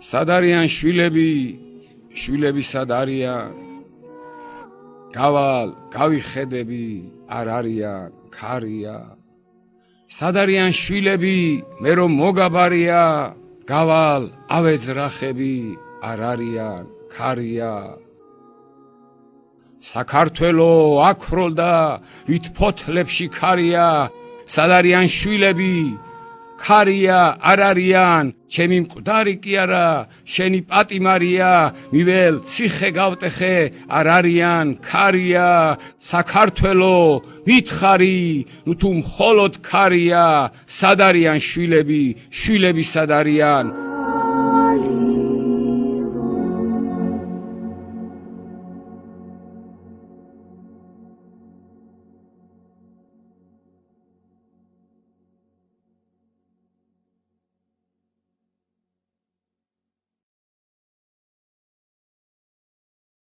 სად არიან შვილები, შვილები სად არიან? გავალ, გავიხედები, არ არიან, ქარია. სად არიან შვილები, მე რომ მოგაბარია, გავალ, ავეძრახები, არ არიან, ქარია. საქართველო აქროლდა, ვით ფოთლებში ქარია, სად არიან შვილები, ქარია, არ არიან, ჩემი მკვდარი კი არა, შენი პატიმარია, მიվել ციხე გავტეხე, არ არიან, ქარია. საქართველო, მითხარი, ნუ თუ მხოლოდ ქარია, სად არიან შვილები, შვილები სად არიან?